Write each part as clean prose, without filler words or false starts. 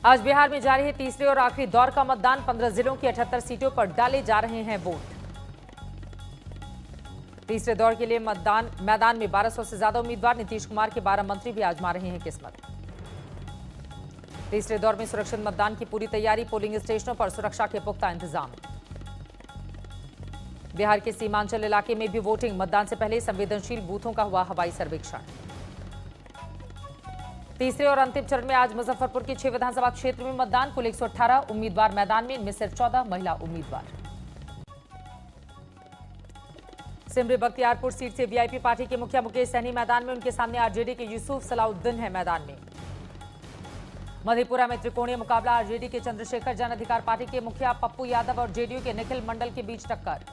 आज बिहार में जारी है तीसरे और आखिरी दौर का मतदान। 15 जिलों की 78 सीटों पर डाले जा रहे हैं वोट। तीसरे दौर के लिए मतदान मैदान में 1200 से ज्यादा उम्मीदवार। नीतीश कुमार के 12 मंत्री भी आजमा रहे हैं किस्मत। तीसरे दौर में सुरक्षित मतदान की पूरी तैयारी। पोलिंग स्टेशनों पर सुरक्षा के पुख्ता इंतजाम। बिहार के सीमांचल इलाके में भी वोटिंग। मतदान से पहले संवेदनशील बूथों का हुआ हवाई सर्वेक्षण। तीसरे और अंतिम चरण में आज मुजफ्फरपुर के 6 विधानसभा क्षेत्र में मतदान। कुल 118 उम्मीदवार मैदान में, इनमें सिर्फ 14 महिला उम्मीदवार। सिमरी बख्तियारपुर सीट से वीआईपी पार्टी के मुखिया मुकेश सहनी मैदान में। उनके सामने आरजेडी के यूसुफ सलाउद्दीन है मैदान में। मधेपुरा में त्रिकोणीय मुकाबला। आरजेडी के चंद्रशेखर जन अधिकार पार्टी के मुखिया पप्पू यादव और जेडीयू के निखिल मंडल के बीच टक्कर।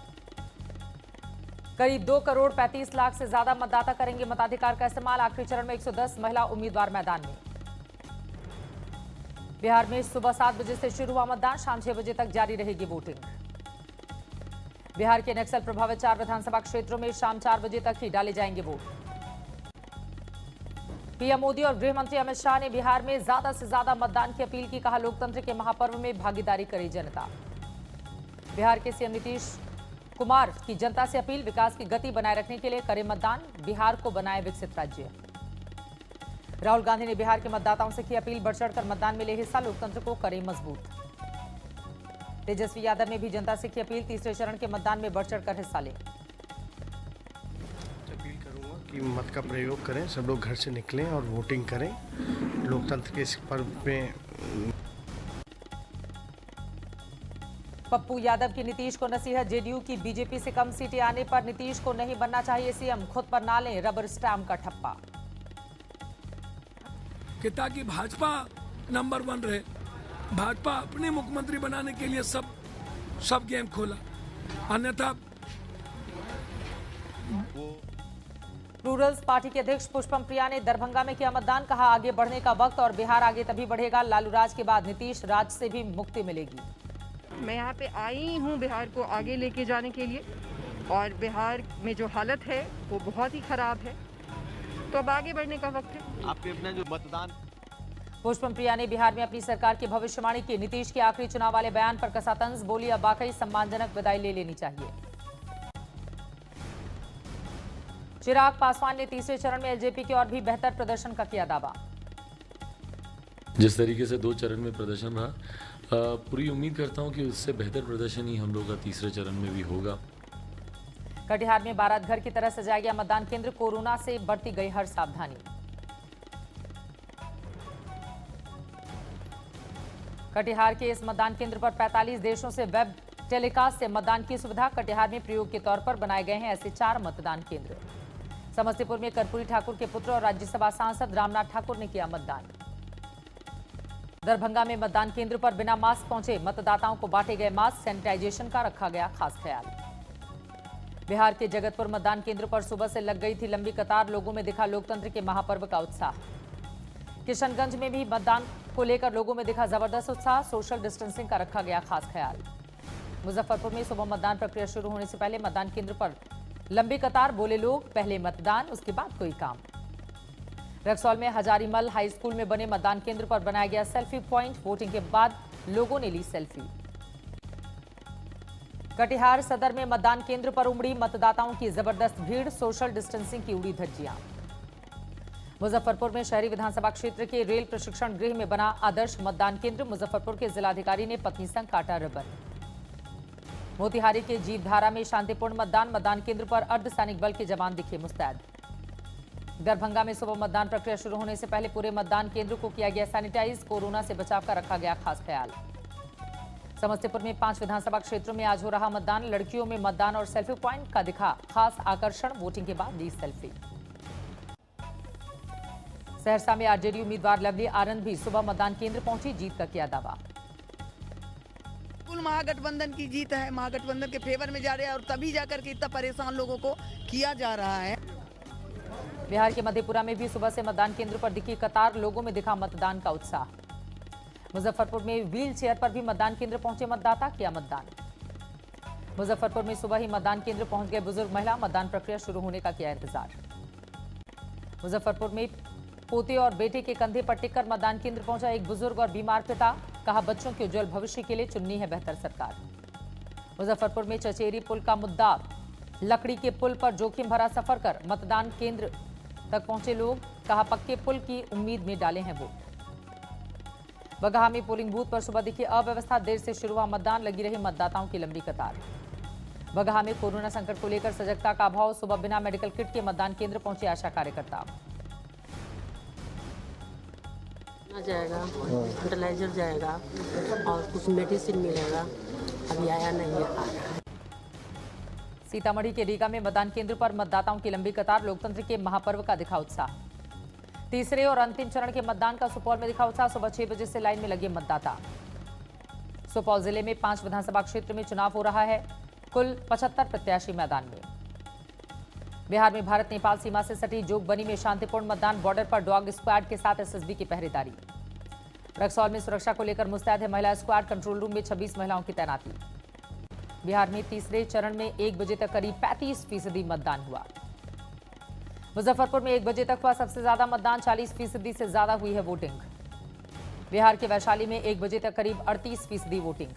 करीब 2 करोड़ 35 लाख से ज्यादा मतदाता करेंगे मताधिकार का इस्तेमाल। आखिरी चरण में 110 महिला उम्मीदवार मैदान में। बिहार में सुबह 7 बजे से शुरू हुआ मतदान। शाम 6 बजे तक जारी रहेगी वोटिंग। बिहार के नक्सल प्रभावित 4 विधानसभा क्षेत्रों में शाम 4 बजे तक ही डाले जाएंगे वोट। पीएम मोदी और गृह मंत्री अमित शाह ने बिहार में ज्यादा से ज्यादा मतदान की अपील की। कहा, लोकतंत्र के महापर्व में भागीदारी करे जनता। बिहार के सीएम नीतीश कुमार की जनता से अपील, विकास की गति बनाए रखने के लिए करे मतदान, बिहार को बनाए विकसित राज्य। राहुल गांधी ने बिहार के मतदाताओं से की अपील, बढ़ चढ़कर मतदान में ले हिस्सा, लोकतंत्र को करे मजबूत। तेजस्वी यादव ने भी जनता से की अपील, तीसरे चरण के मतदान में बढ़ चढ़कर हिस्सा लें। अपील करूंगा कि मत का प्रयोग करें, सब लोग घर से निकलें और वोटिंग करें। लोकतंत्र के इस पर्व में पप्पू यादव की नीतीश को नसीहत। जेडीयू की बीजेपी से कम सीटें आने पर नीतीश को नहीं बनना चाहिए सीएम, खुद पर ना लें रबर स्टैम्प का ठप्पा। कि ताकि भाजपा नंबर 1 रहे, भाजपा अपने मुख्यमंत्री बनाने के लिए सब गेम खोला, अन्यथा प्लूरल्स पार्टी के अध्यक्ष पुष्पम प्रिया ने दरभंगा में किया मतदान। कहा, आगे बढ़ने का वक्त और बिहार आगे तभी बढ़ेगा। लालू राज के बाद नीतीश राज से भी मुक्ति मिलेगी। मैं यहाँ पे आई हूँ बिहार को आगे लेके जाने के लिए, और बिहार में जो हालत है वो बहुत ही खराब है, तो अब आगे बढ़ने का वक्त है। आपने अपना जो मतदान। पुष्पम प्रिया ने बिहार में अपनी सरकार की भविष्यवाणी की। नीतीश के आखिरी चुनाव वाले बयान पर कसा तंज, बोली अब वाकई सम्मानजनक विदाई ले लेनी चाहिए। चिराग पासवान ने तीसरे चरण में एलजेपी के और भी बेहतर प्रदर्शन का किया दावा। जिस तरीके से 2 चरण में प्रदर्शन रहा, पूरी उम्मीद करता हूं कि उससे बेहतर प्रदर्शन ही हम लोग का तीसरे चरण में भी होगा। कटिहार में बारात घर की तरह सजाया गया मतदान केंद्र। कोरोना से बरती गई हर सावधानी। कटिहार के इस मतदान केंद्र पर 45 देशों से वेब टेलीकास्ट से मतदान की सुविधा। कटिहार में प्रयोग के तौर पर बनाए गए हैं ऐसे 4 मतदान केंद्र। समस्तीपुर में कर्पूरी ठाकुर के पुत्र और राज्यसभा सांसद रामनाथ ठाकुर ने किया मतदान। दरभंगा में मतदान केंद्र पर बिना मास्क पहुंचे मतदाताओं को बांटे गए मास्क। सैनिटाइजेशन का रखा गया खास ख्याल। बिहार के जगतपुर मतदान केंद्र पर सुबह से लग गई थी लंबी कतार। लोगों में दिखा लोकतंत्र के महापर्व का उत्साह। किशनगंज में भी मतदान को लेकर लोगों में दिखा जबरदस्त उत्साह। सोशल डिस्टेंसिंग का रखा गया खास ख्याल। मुजफ्फरपुर में सुबह मतदान प्रक्रिया शुरू होने से पहले मतदान केंद्र पर लंबी कतार। बोले लोग, पहले मतदान उसके बाद कोई काम। रक्सौल में हजारीमल हाई स्कूल में बने मतदान केंद्र पर बनाया गया सेल्फी पॉइंट। वोटिंग के बाद लोगों ने ली सेल्फी। कटिहार सदर में मतदान केंद्र पर उमड़ी मतदाताओं की जबरदस्त भीड़। सोशल डिस्टेंसिंग की उड़ी धज्जियां। मुजफ्फरपुर में शहरी विधानसभा क्षेत्र के रेल प्रशिक्षण गृह में बना आदर्श मतदान केंद्र। मुजफ्फरपुर के जिलाधिकारी ने पत्नी संग काटा रिबन। मोतिहारी के जीवधारा में शांतिपूर्ण मतदान। मतदान केंद्र पर अर्धसैनिक बल के जवान दिखे मुस्तैद। दरभंगा में सुबह मतदान प्रक्रिया शुरू होने से पहले पूरे मतदान केंद्र को किया गया सैनिटाइज। कोरोना से बचाव का रखा गया खास ख्याल। समस्तीपुर में 5 विधानसभा क्षेत्रों में आज हो रहा मतदान। लड़कियों में मतदान और सेल्फी पॉइंट का दिखा खास आकर्षण। वोटिंग के बाद ली सेल्फी। सहरसा में आरजेडी उम्मीदवार लवली आनंद भी सुबह मतदान केंद्र पहुंची। जीत का किया दावा। कुल महागठबंधन की जीत है, महागठबंधन के फेवर में जा रहे हैं, और तभी जाकर के इतना परेशान लोगों को किया जा रहा है। बिहार के मधेपुरा में भी सुबह से मतदान केंद्र पर दिखी कतार। लोगों में दिखा मतदान का उत्साह। मुजफ्फरपुर में व्हील चेयर पर भी मतदान केंद्र पहुंचे मतदाता, किया मतदान। मुजफ्फरपुर में सुबह ही मतदान केंद्र पहुंच गए बुजुर्ग महिला। मतदान प्रक्रिया शुरू होने का किया इंतजार। मुजफ्फरपुर में पोते और बेटे के कंधे पर टिककर मतदान केंद्र पहुंचा एक बुजुर्ग और बीमार पिता। कहा, बच्चों के उज्जवल भविष्य के लिए चुननी है बेहतर सरकार। मुजफ्फरपुर में चचेरी पुल का मुद्दा। लकड़ी के पुल पर जोखिम भरा सफर कर मतदान केंद्र तक पहुंचे लोग। कहा, पक्के पुल की उम्मीद में डाले हैं वोट। बगहा में पोलिंग बूथ पर सुबह दिखी अव्यवस्था। देर से शुरू हुआ मतदान, लगी रही मतदाताओं की लंबी कतार। बगहा में कोरोना संकट को लेकर सजगता का अभाव। सुबह बिना मेडिकल किट के मतदान केंद्र पहुंचे आशा कार्यकर्ता। जाएगा, फर्टिलाइजर जाएगा और कुछ मेडिसिन मिलेगा, अभी आया नहीं है। सीतामढ़ी के रीगा में मतदान केंद्र पर मतदाताओं की लंबी कतार। लोकतंत्र के महापर्व का दिखा उत्साह। तीसरे और अंतिम चरण के मतदान का सुपौल में दिखा उत्साह। सुबह 6 बजे से लाइन में लगे मतदाता। सुपौल जिले में 5 विधानसभा क्षेत्र में चुनाव हो रहा है। कुल 75 प्रत्याशी मैदान में। बिहार में भारत नेपाल सीमा से सटी जोगबनी में शांतिपूर्ण मतदान। बॉर्डर पर डॉग स्क्वाड के साथ एसएसबी की पहरेदारी। रक्सौल में सुरक्षा को लेकर मुस्तैद है महिला स्क्वाड। कंट्रोल रूम में 26 महिलाओं की तैनाती। बिहार में तीसरे चरण में 1 बजे तक करीब 35% मतदान हुआ। मुजफ्फरपुर में 1 बजे तक हुआ सबसे ज्यादा मतदान। 40% से ज्यादा हुई है वोटिंग। बिहार के वैशाली में 1 बजे तक करीब 38% वोटिंग।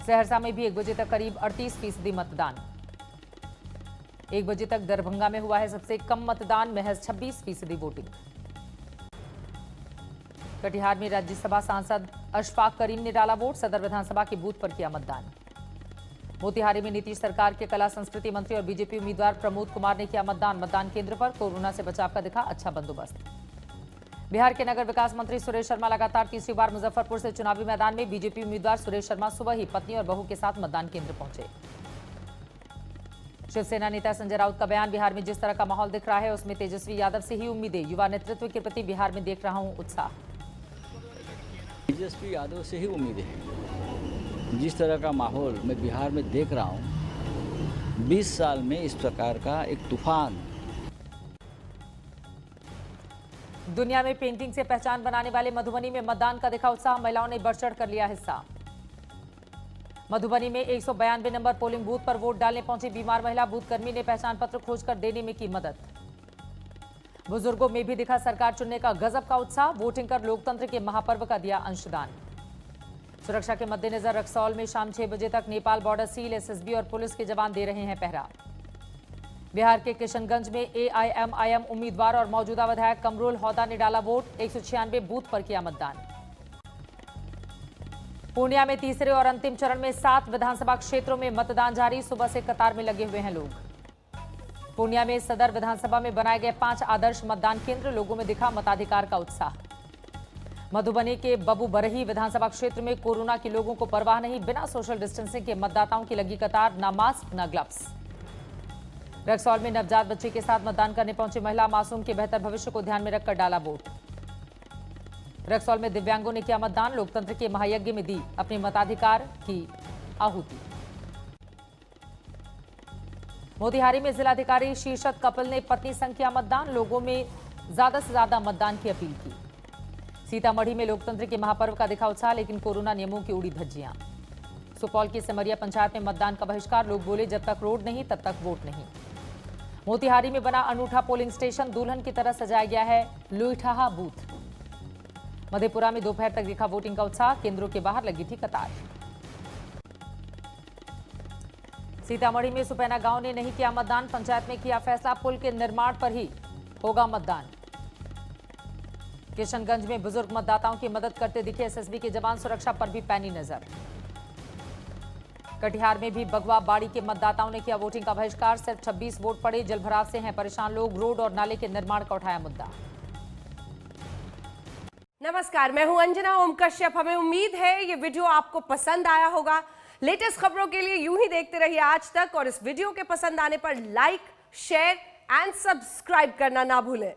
सहरसा में भी 1 बजे तक करीब 38% मतदान। 1 बजे तक दरभंगा में हुआ है सबसे कम मतदान, महज 26% वोटिंग। कटिहार में राज्यसभा सांसद अशफाक करीम ने डाला वोट। सदर विधानसभा के बूथ पर किया मतदान। मोतिहारी में नीतीश सरकार के कला संस्कृति मंत्री और बीजेपी उम्मीदवार प्रमोद कुमार ने किया मतदान। मतदान केंद्र पर कोरोना से बचाव का दिखा अच्छा बंदोबस्त। बिहार के नगर विकास मंत्री सुरेश शर्मा लगातार तीसरी बार मुजफ्फरपुर से चुनावी मैदान में। बीजेपी उम्मीदवार सुरेश शर्मा सुबह ही पत्नी और बहू के साथ मतदान केंद्र पहुंचे। शिवसेना नेता संजय राउत का बयान। बिहार में जिस तरह का माहौल दिख रहा है उसमें तेजस्वी यादव से ही उम्मीदें। युवा नेतृत्व के प्रति बिहार में देख रहा हूं उत्साह। तेजस्वी यादव से ही उम्मीदें हैं। जिस तरह का माहौल मैं बिहार में देख रहा हूं, 20 साल में इस प्रकार का एक तूफान। दुनिया में पेंटिंग से पहचान बनाने वाले मधुबनी में मतदान का दिखा उत्साह। महिलाओं ने बढ़ चढ़ कर लिया हिस्सा। मधुबनी में 192 नंबर पोलिंग बूथ पर वोट डालने पहुंची बीमार महिला। बूथ कर्मी ने पहचान पत्र खोजकर देने में की मदद। बुजुर्गों में भी दिखा सरकार चुनने का गजब का उत्साह। वोटिंग कर लोकतंत्र के महापर्व का दिया अंशदान। सुरक्षा के मद्देनजर रक्सौल में शाम 6 बजे तक नेपाल बॉर्डर सील। एसएसबी और पुलिस के जवान दे रहे हैं पहरा। बिहार के किशनगंज में एआईएमआईएम उम्मीदवार और मौजूदा विधायक कमरुल हौदा ने डाला वोट। 196 बूथ पर किया मतदान। पूर्णिया में तीसरे और अंतिम चरण में 7 विधानसभा क्षेत्रों में मतदान जारी। सुबह से कतार में लगे हुए हैं लोग। पूर्णिया में सदर विधानसभा में बनाए गए 5 आदर्श मतदान केंद्र। लोगों में दिखा मताधिकार का उत्साह। मधुबनी के बबू बरही विधानसभा क्षेत्र में कोरोना के लोगों को परवाह नहीं। बिना सोशल डिस्टेंसिंग के मतदाताओं की लगी कतार। ना मास्क ना ग्लव्स। रक्सौल में नवजात बच्चे के साथ मतदान करने पहुंची महिला। मासूम के बेहतर भविष्य को ध्यान में रखकर डाला वोट। रक्सौल में दिव्यांगों ने किया मतदान। लोकतंत्र के महायज्ञ में दी अपने मताधिकार की आहुति। मोतिहारी में जिलाधिकारी शीर्षत कपिल ने पत्नी संग किया मतदान। लोगों में ज्यादा से ज्यादा मतदान की अपील की। सीतामढ़ी में लोकतंत्र के महापर्व का दिखा उत्साह, लेकिन कोरोना नियमों की उड़ी धज्जियां। सुपौल की सिमरिया पंचायत में मतदान का बहिष्कार। लोग बोले जब तक रोड नहीं तब तक वोट नहीं। मोतिहारी में बना अनूठा पोलिंग स्टेशन। दुल्हन की तरह सजाया गया है लुईठाहा बूथ। मधेपुरा में दोपहर तक दिखा वोटिंग का उत्साह। केंद्रों के बाहर लगी थी कतार। सीतामढ़ी में सुपैना गांव ने नहीं किया मतदान। पंचायत में किया फैसला पुल के निर्माण पर ही होगा मतदान। किशनगंज में बुजुर्ग मतदाताओं की मदद करते दिखे एसएसबी के जवान। सुरक्षा पर भी पैनी नजर। कटिहार में भी बगवा बाड़ी के मतदाताओं ने किया वोटिंग का बहिष्कार। सिर्फ 26 वोट पड़े। जलभराव से हैं परेशान लोग। रोड और नाले के निर्माण का उठाया मुद्दा। नमस्कार, मैं हूं अंजना ओम कश्यप। हमें उम्मीद है ये वीडियो आपको पसंद आया होगा। लेटेस्ट खबरों के लिए यूं ही देखते रहिए आज तक और इस वीडियो के पसंद आने पर लाइक, शेयर एंड सब्सक्राइब करना ना भूलें।